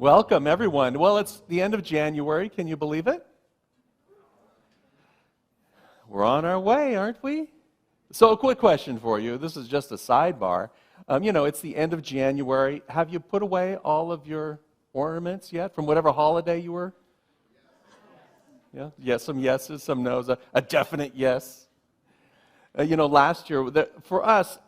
Welcome, everyone. Well, it's the end of January. Can you believe it? We're on our way, aren't we? So a quick question for you. This is just a sidebar. It's the end of January. Have you put away all of your ornaments yet from whatever holiday you were? Yeah, yes, some yeses, some nos, a definite yes. Last year, for us,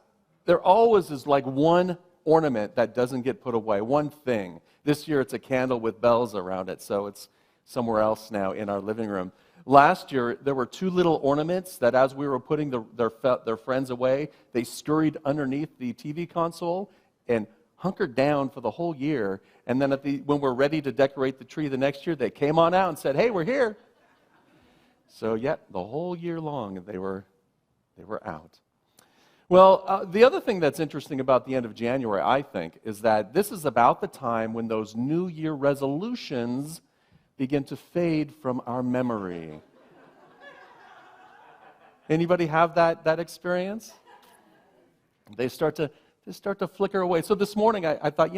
there always is like one ornament that doesn't get put away, one thing. This year, it's a candle with bells around it, so it's somewhere else now in our living room. Last year, there were two little ornaments that as we were putting their friends away, they scurried underneath the TV console and hunkered down for the whole year. And then when we're ready to decorate the tree the next year, they came on out and said, "Hey, we're here." So, the whole year long, they were out. Well, the other thing that's interesting about the end of January, I think, is that this is about the time when those New Year resolutions begin to fade from our memory. Anybody have that experience? They start to flicker away. So this morning I thought,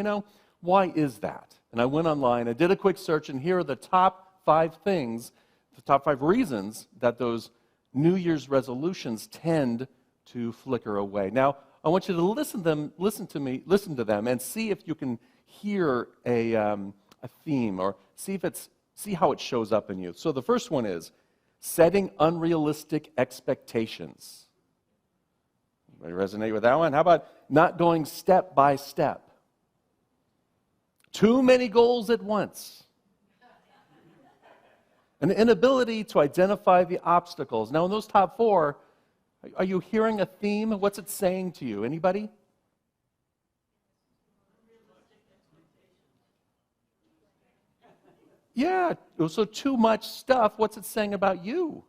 why is that? And I went online, I did a quick search, and here are the top 5 things, the top 5 reasons that those New Year's resolutions tend to flicker away. Now, I want you to listen to them, and see if you can hear a theme, or see how it shows up in you. So the first one is setting unrealistic expectations. Anybody resonate with that one? How about not going step by step? Too many goals at once. An inability to identify the obstacles. Now, in those top 4, are you hearing a theme? What's it saying to you? Anybody? Yeah, so too much stuff. What's it saying about you?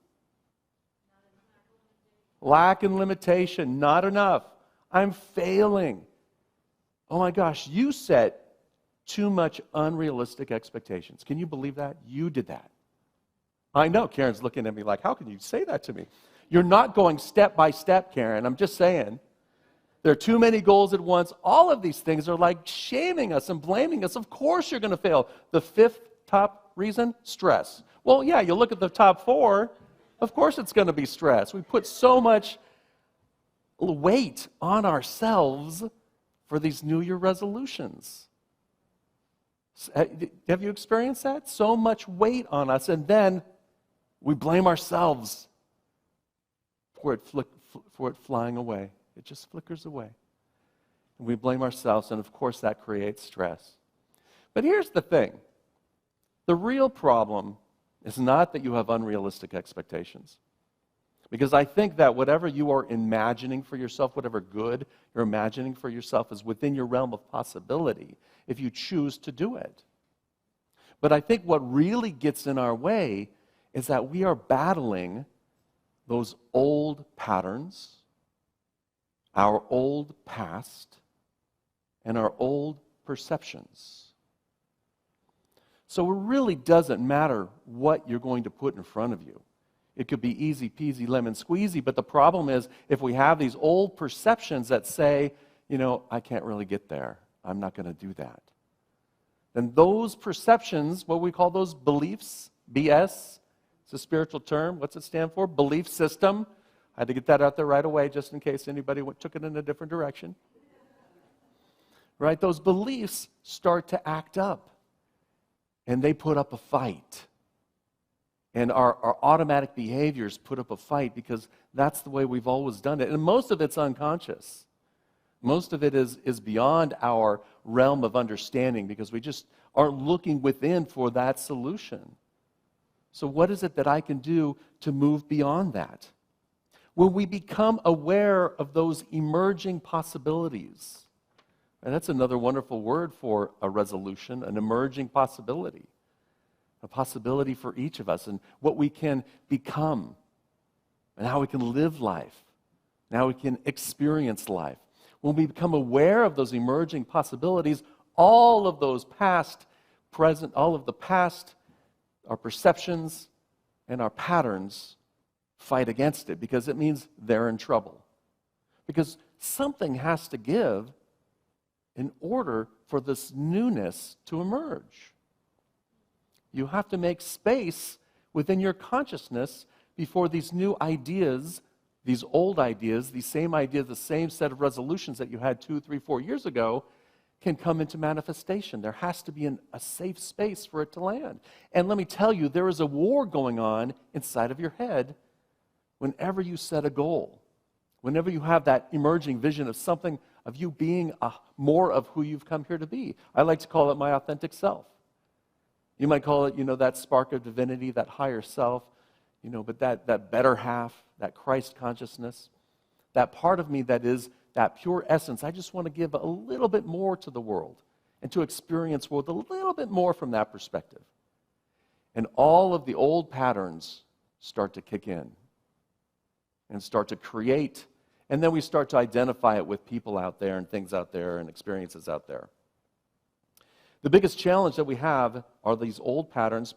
Lack and limitation, not enough. I'm failing. Oh my gosh, you set too much unrealistic expectations. Can you believe that? You did that. I know, Karen's looking at me like, how can you say that to me? You're not going step by step, Karen. I'm just saying. There are too many goals at once. All of these things are like shaming us and blaming us. Of course you're going to fail. The 5th top reason, stress. Well, yeah, you look at the top 4, of course it's going to be stress. We put so much weight on ourselves for these New Year resolutions. Have you experienced that? So much weight on us, and then we blame ourselves for it flying away. It just flickers away. And we blame ourselves, and of course that creates stress. But here's the thing. The real problem is not that you have unrealistic expectations. Because I think that whatever you are imagining for yourself, whatever good you're imagining for yourself, is within your realm of possibility if you choose to do it. But I think what really gets in our way is that we are battling those old patterns, our old past, and our old perceptions. So it really doesn't matter what you're going to put in front of you. It could be easy peasy lemon squeezy, but the problem is if we have these old perceptions that say, I can't really get there, I'm not going to do that, then those perceptions, what we call those beliefs, BS, it's a spiritual term. What's it stand for? Belief system. I had to get that out there right away just in case anybody took it in a different direction. Right? Those beliefs start to act up, and they put up a fight. And our automatic behaviors put up a fight because that's the way we've always done it. And most of it's unconscious. Most of it is beyond our realm of understanding because we just aren't looking within for that solution. So what is it that I can do to move beyond that? When we become aware of those emerging possibilities, and that's another wonderful word for a resolution, an emerging possibility. A possibility for each of us and what we can become and how we can live life and how we can experience life. When we become aware of those emerging possibilities, all of those past, present, all of the past, our perceptions and our patterns fight against it because it means they're in trouble. Because something has to give in order for this newness to emerge. You have to make space within your consciousness before these new ideas, these old ideas, these same ideas, the same set of resolutions that you had 2, 3, 4 years ago can come into manifestation. There has to be a safe space for it to land. And let me tell you, there is a war going on inside of your head whenever you set a goal, whenever you have that emerging vision of something, of you being more of who you've come here to be. I like to call it my authentic self. You might call it, that spark of divinity, that higher self, but that better half, that Christ consciousness, that part of me that is that pure essence. I just want to give a little bit more to the world and to experience world a little bit more from that perspective. And all of the old patterns start to kick in and start to create, and then we start to identify it with people out there and things out there and experiences out there. The biggest challenge that we have are these old patterns,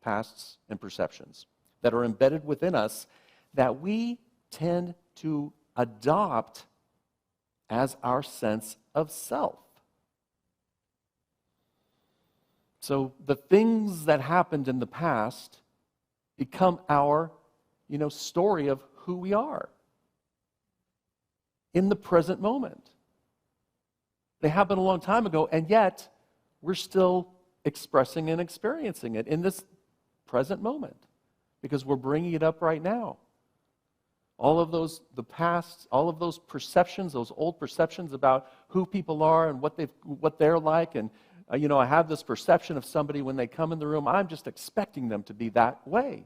pasts, and perceptions that are embedded within us that we tend to adopt as our sense of self. So the things that happened in the past become our, story of who we are in the present moment. They happened a long time ago, and yet we're still expressing and experiencing it in this present moment because we're bringing it up right now. All of those, the past, all of those perceptions, those old perceptions about who people are and what they're like, and I have this perception of somebody when they come in the room, I'm just expecting them to be that way.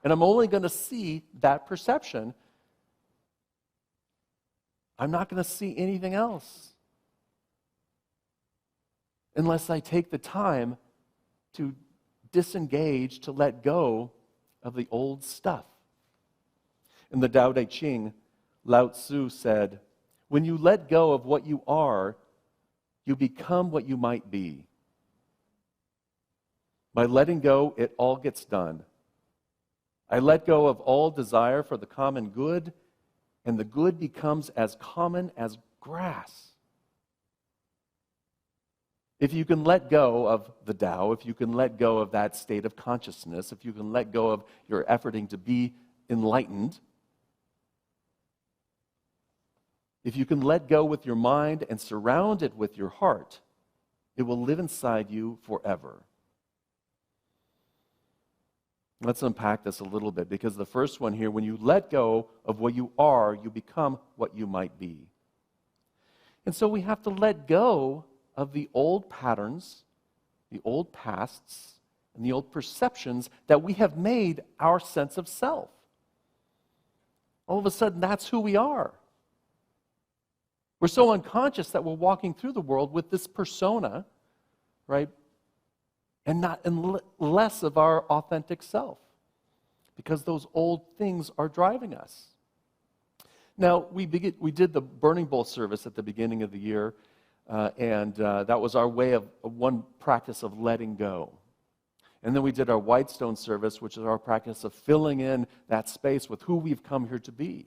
And I'm only going to see that perception. I'm not going to see anything else unless I take the time to disengage, to let go of the old stuff. In the Tao Te Ching, Lao Tzu said, when you let go of what you are, you become what you might be. By letting go, it all gets done. I let go of all desire for the common good, and the good becomes as common as grass. If you can let go of the Tao, if you can let go of that state of consciousness, if you can let go of your efforting to be enlightened, if you can let go with your mind and surround it with your heart, it will live inside you forever. Let's unpack this a little bit, because the first one here, when you let go of what you are, you become what you might be. And so we have to let go of the old patterns, the old pasts, and the old perceptions that we have made our sense of self. All of a sudden, that's who we are. We're so unconscious that we're walking through the world with this persona, right? And less of our authentic self, because those old things are driving us. Now, we did the Burning Bowl service at the beginning of the year, and that was our way of one practice of letting go. And then we did our Whitestone service, which is our practice of filling in that space with who we've come here to be.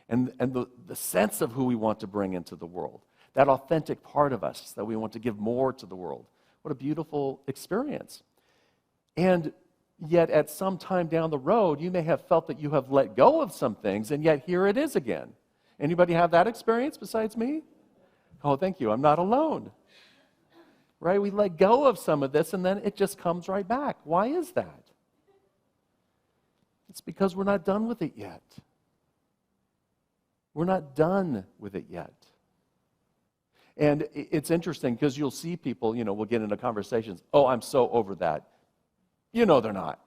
And the sense of who we want to bring into the world, that authentic part of us that we want to give more to the world. What a beautiful experience. And yet at some time down the road, you may have felt that you have let go of some things, and yet here it is again. Anybody have that experience besides me? Oh, thank you. I'm not alone. Right? We let go of some of this, and then it just comes right back. Why is that? It's because we're not done with it yet. We're not done with it yet. And it's interesting because you'll see people, we'll get into conversations, oh, I'm so over that. They're not.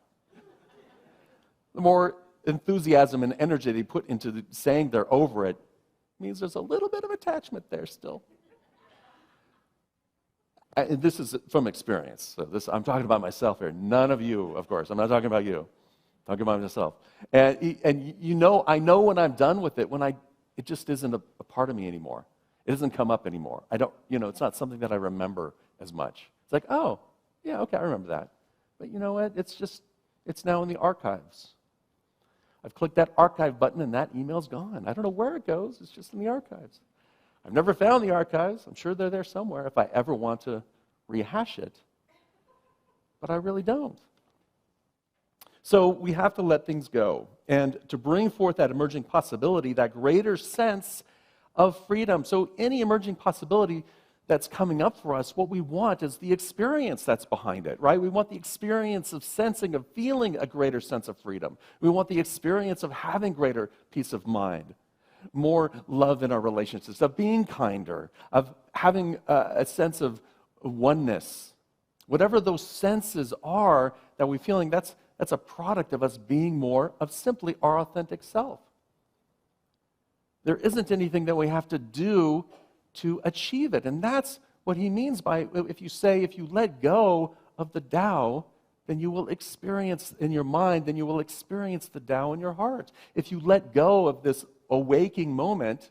The more enthusiasm and energy they put into saying they're over it means there's a little bit of attachment there still. And this is from experience. So I'm talking about myself here. None of you, of course. I'm not talking about you. I'm talking about myself. And I know when I'm done with it, it just isn't a part of me anymore. It doesn't come up anymore. It's not something that I remember as much. It's like, oh, yeah, okay, I remember that. But you know what? It's now in the archives. I've clicked that archive button and that email's gone. I don't know where it goes. It's just in the archives. I've never found the archives. I'm sure they're there somewhere if I ever want to rehash it. But I really don't. So we have to let things go. And to bring forth that emerging possibility, that greater sense of freedom. So any emerging possibility that's coming up for us, what we want is the experience that's behind it, right? We want the experience of sensing, of feeling a greater sense of freedom. We want the experience of having greater peace of mind, more love in our relationships, of being kinder, of having a sense of oneness. Whatever those senses are that we're feeling, that's a product of us being more of simply our authentic self. There isn't anything that we have to do to achieve it. And that's what he means by, if you let go of the Tao, then you will experience in your mind, then you will experience the Tao in your heart. If you let go of this awaking moment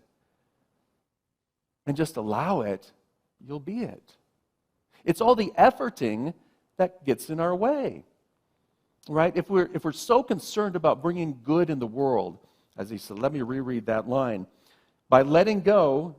and just allow it, you'll be it. It's all the efforting that gets in our way, right? If we're so concerned about bringing good in the world, as he said, let me reread that line. By letting go,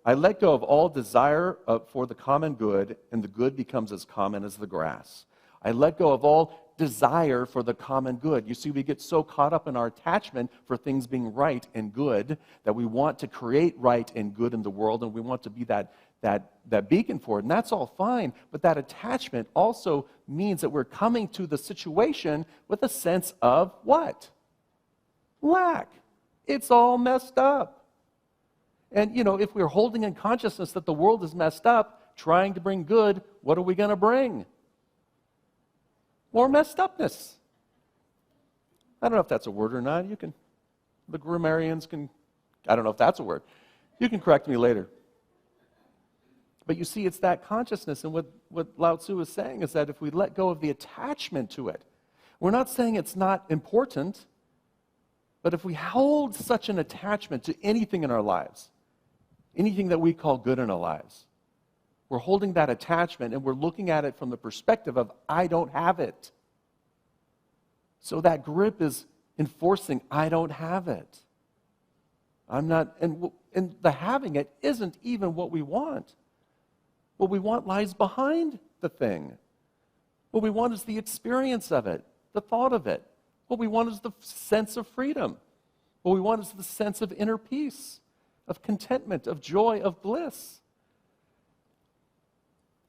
I let go of all desire for the common good, and the good becomes as common as the grass. I let go of all desire for the common good. You see, we get so caught up in our attachment for things being right and good that we want to create right and good in the world, and we want to be that beacon for it. And that's all fine, but that attachment also means that we're coming to the situation with a sense of what? Lack. It's all messed up. And, if we're holding in consciousness that the world is messed up, trying to bring good, what are we going to bring? More messed upness. I don't know if that's a word or not. The grammarians can, I don't know if that's a word. You can correct me later. But you see, it's that consciousness, and what Lao Tzu is saying is that if we let go of the attachment to it, we're not saying it's not important, but if we hold such an attachment to anything in our lives, anything that we call good in our lives, we're holding that attachment and we're looking at it from the perspective of, I don't have it. So that grip is enforcing, I don't have it. I'm not, and the having it isn't even what we want. What we want lies behind the thing. What we want is the experience of it, the thought of it. What we want is the sense of freedom. What we want is the sense of inner peace, of contentment, of joy, of bliss.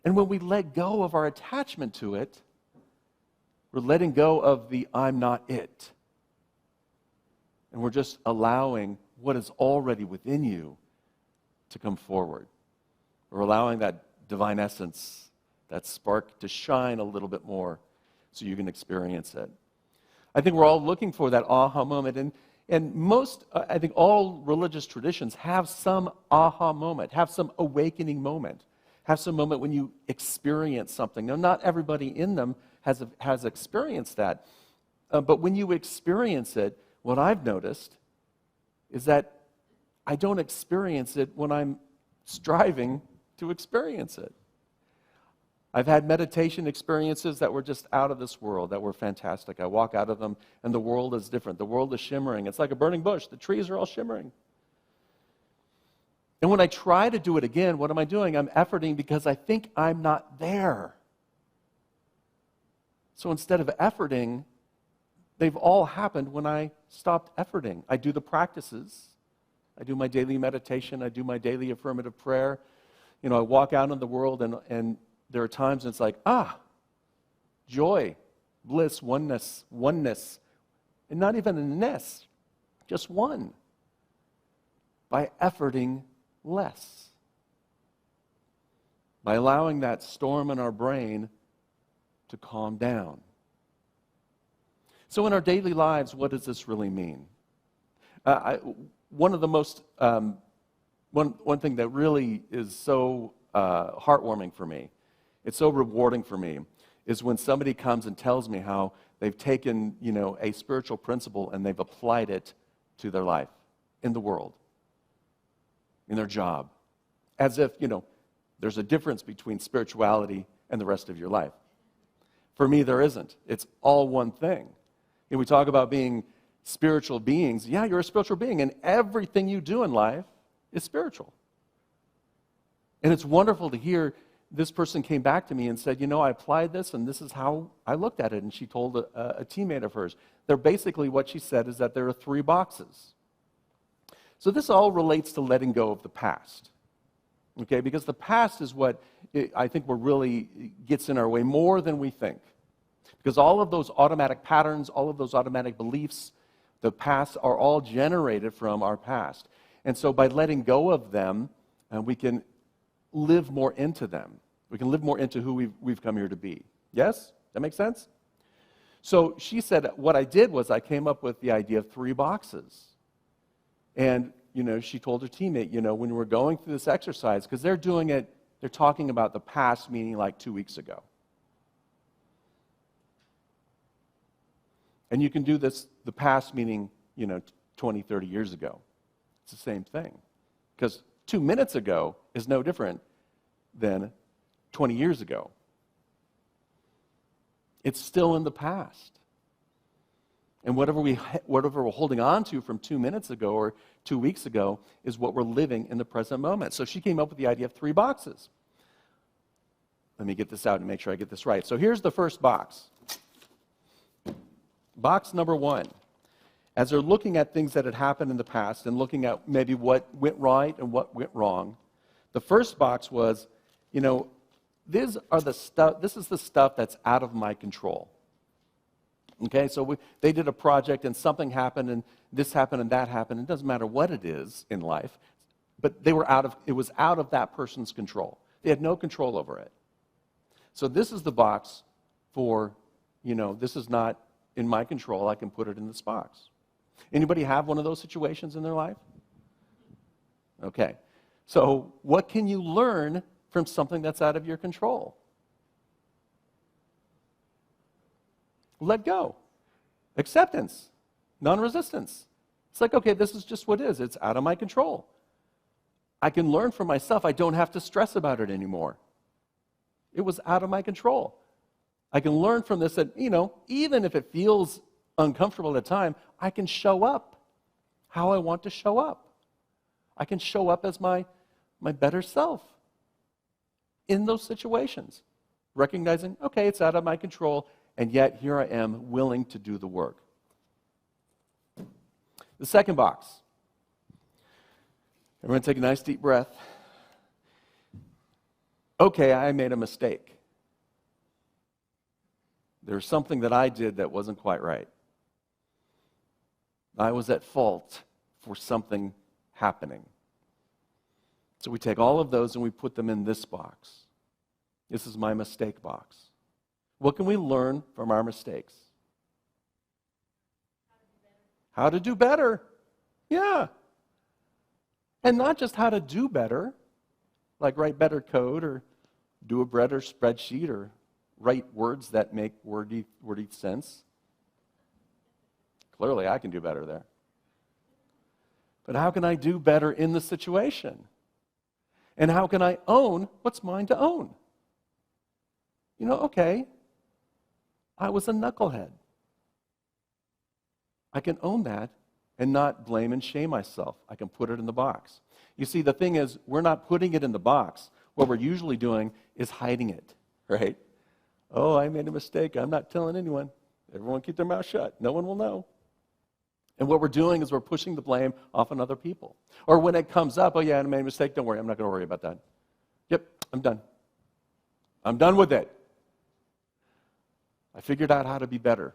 And when we let go of our attachment to it, we're letting go of the I'm not it. And we're just allowing what is already within you to come forward. We're allowing that divine essence, that spark to shine a little bit more so you can experience it. I think we're all looking for that aha moment. And most, I think all religious traditions have some aha moment, have some awakening moment, have some moment when you experience something. Now, not everybody in them has experienced that. But when you experience it, what I've noticed is that I don't experience it when I'm striving to experience it. I've had meditation experiences that were just out of this world, that were fantastic. I walk out of them, and the world is different. The world is shimmering. It's like a burning bush. The trees are all shimmering. And when I try to do it again, what am I doing? I'm efforting because I think I'm not there. So instead of efforting, they've all happened when I stopped efforting. I do the practices. I do my daily meditation. I do my daily affirmative prayer. I walk out in the world, and there are times when it's like, joy, bliss, oneness, and not even a ness, just one, by efforting less, by allowing that storm in our brain to calm down. So in our daily lives, what does this really mean? One of the most, one thing that really is so heartwarming for me, it's so rewarding for me, is when somebody comes and tells me how they've taken, a spiritual principle and they've applied it to their life, in the world, in their job, as if, there's a difference between spirituality and the rest of your life. For me, there isn't. It's all one thing. We talk about being spiritual beings. Yeah, you're a spiritual being, and everything you do in life is spiritual. And it's wonderful to hear this person came back to me and said, I applied this and this is how I looked at it. And she told a teammate of hers. They're basically, what she said is that there are 3 boxes. So this all relates to letting go of the past. Okay, because the past is what I think really gets in our way more than we think. Because all of those automatic patterns, all of those automatic beliefs, the past are all generated from our past. And so by letting go of them, we can live more into them. We can live more into who we've come here to be. Yes? That makes sense? So she said, what I did was I came up with the idea of 3 boxes. And, she told her teammate, when we're going through this exercise, because they're doing it, they're talking about the past, meaning like 2 weeks ago. And you can do this, the past meaning, 20, 30 years ago. It's the same thing. Because 2 minutes ago is no different than 20 years ago. It's still in the past. And whatever we're holding on to from 2 minutes ago or 2 weeks ago is what we're living in the present moment. So she came up with the idea of 3 boxes. Let me get this out and make sure I get this right. So here's the first box. Box number 1. As they're looking at things that had happened in the past and looking at maybe what went right and what went wrong, the first box was, this is the stuff that's out of my control. Okay, so they did a project and something happened and this happened and that happened. It doesn't matter what it is in life, but it was out of that person's control. They had no control over it. So this is the box for, this is not in my control. I can put it in this box. Anybody have one of those situations in their life? Okay. So what can you learn from something that's out of your control? Let go. Acceptance. Non-resistance. It's like, okay, this is just what it is. It's out of my control. I can learn from myself. I don't have to stress about it anymore. It was out of my control. I can learn from this that, even if it feels uncomfortable at the time, I can show up how I want to show up. I can show up as my better self in those situations, recognizing, okay, it's out of my control, and yet here I am willing to do the work. The second box. Everyone take a nice deep breath. Okay, I made a mistake. There's something that I did that wasn't quite right. I was at fault for something happening. So we take all of those and we put them in this box. This is my mistake box. What can we learn from our mistakes? How to do better. Yeah. And not just how to do better, like write better code or do a better spreadsheet or write words that make wordy sense. Clearly, I can do better there. But how can I do better in the situation? And how can I own what's mine to own? Okay, I was a knucklehead. I can own that and not blame and shame myself. I can put it in the box. You see, the thing is, we're not putting it in the box. What we're usually doing is hiding it, right? Oh, I made a mistake. I'm not telling anyone. Everyone keep their mouth shut. No one will know. And what we're doing is we're pushing the blame off on other people. Or when it comes up, oh yeah, I made a mistake. Don't worry, I'm not going to worry about that. Yep, I'm done. I'm done with it. I figured out how to be better.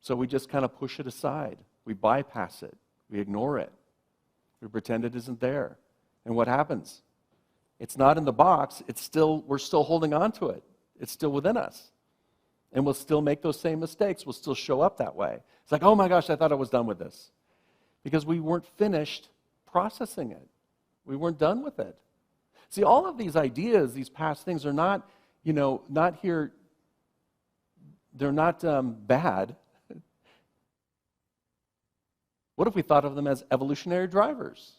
So we just kind of push it aside. We bypass it. We ignore it. We pretend it isn't there. And what happens? It's not in the box. We're still holding on to it. It's still within us. And we'll still make those same mistakes. We'll still show up that way. It's like, oh my gosh, I thought I was done with this. Because we weren't finished processing it. We weren't done with it. See, all of these ideas, these past things are not, not here, they're not bad. What if we thought of them as evolutionary drivers?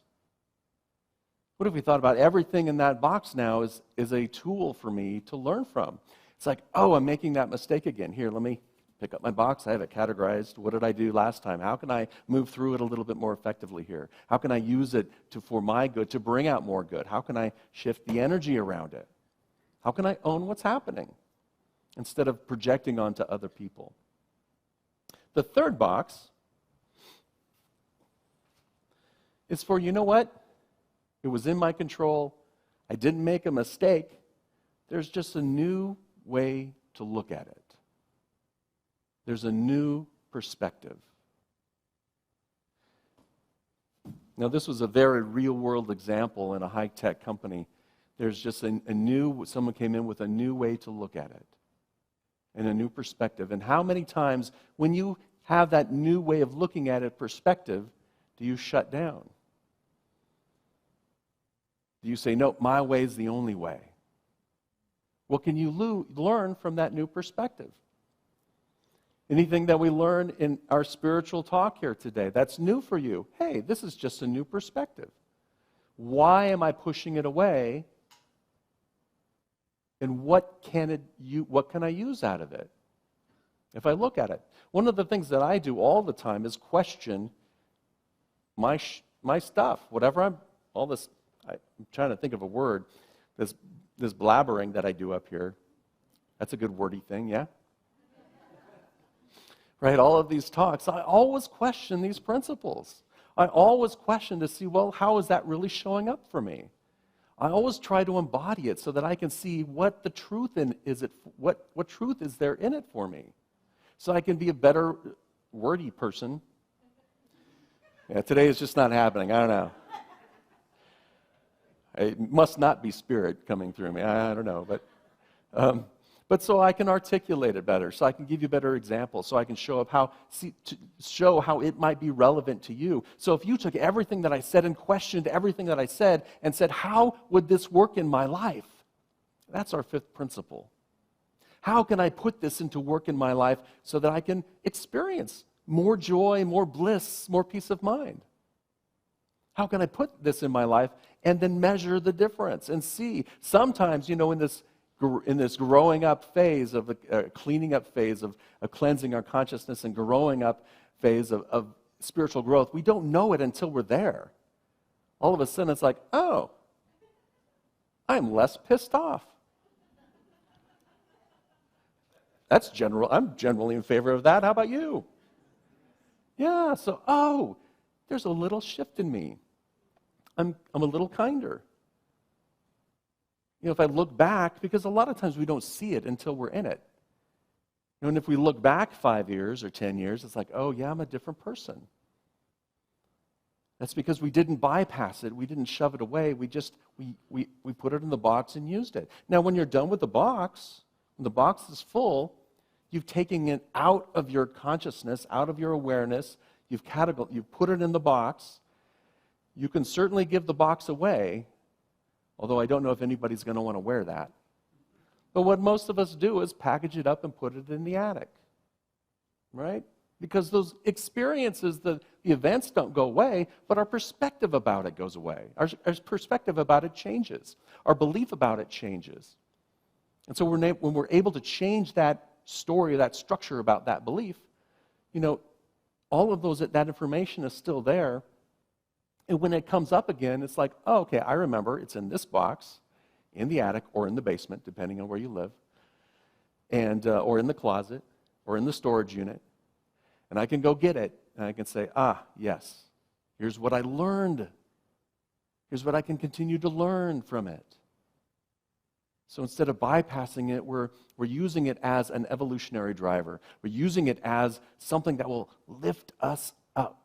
What if we thought about everything in that box now is a tool for me to learn from? It's like, oh, I'm making that mistake again. Here, let me Pick up my box, I have it categorized. What did I do last time? How can I move through it a little bit more effectively here? How can I use it for my good, to bring out more good? How can I shift the energy around it? How can I own what's happening instead of projecting onto other people? The third box is for, you know what? It was in my control. I didn't make a mistake. There's just a new way to look at it. There's a new perspective. Now, this was a very real-world example in a high-tech company. There's just someone came in with a new way to look at it and a new perspective. And how many times, when you have that new way of looking at it, perspective, do you shut down? Do you say, no, my way is the only way? What can you learn from that new perspective? Anything that we learn in our spiritual talk here today that's new for you? Hey, this is just a new perspective. Why am I pushing it away? And what can I use out of it if I look at it? One of the things that I do all the time is question my stuff. I'm trying to think of a word. This blabbering that I do up here. That's a good wordy thing, yeah? Right, all of these talks, I always question these principles. I always question to see, well, how is that really showing up for me? I always try to embody it so that I can see what the truth what truth is there in it for me, so I can be a better wordy person. Yeah, today is just not happening. I don't know. It must not be spirit coming through me. I don't know, but so I can articulate it better, so I can give you better examples, so I can show how it might be relevant to you. So if you took everything that I said and questioned everything that I said and said, how would this work in my life? That's our fifth principle. How can I put this into work in my life so that I can experience more joy, more bliss, more peace of mind? How can I put this in my life and then measure the difference and see? Sometimes, in this growing up phase of cleaning up phase of cleansing our consciousness and growing up phase of spiritual growth, we don't know it until we're there. All of a sudden it's like, oh, I'm less pissed off. I'm generally in favor of that. How about you? Yeah, so, there's a little shift in me. I'm a little kinder. If I look back, because a lot of times we don't see it until we're in it. And if we look back 5 years or 10 years, it's like, oh yeah, I'm a different person. That's because we didn't bypass it. We didn't shove it away. We put it in the box and used it. Now, when you're done with the box, when the box is full, you've taken it out of your consciousness, out of your awareness. You've put it in the box. You can certainly give the box away, although I don't know if anybody's going to want to wear that. But what most of us do is package it up and put it in the attic, right? Because those experiences, the events don't go away, but our perspective about it goes away. Our perspective about it changes. Our belief about it changes. And so when we're able to change that story, that structure about that belief, all of that information is still there. And when it comes up again, it's like, oh, okay, I remember it's in this box, in the attic, or in the basement, depending on where you live, and or in the closet, or in the storage unit. And I can go get it, and I can say, yes, here's what I learned. Here's what I can continue to learn from it. So instead of bypassing it, we're using it as an evolutionary driver. We're using it as something that will lift us up.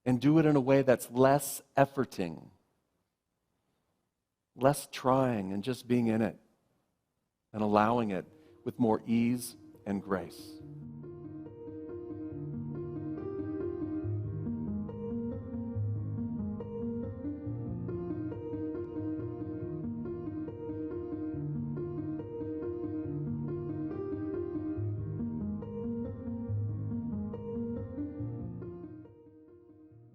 And do it in a way that's less efforting, less trying, and just being in it and allowing it with more ease and grace.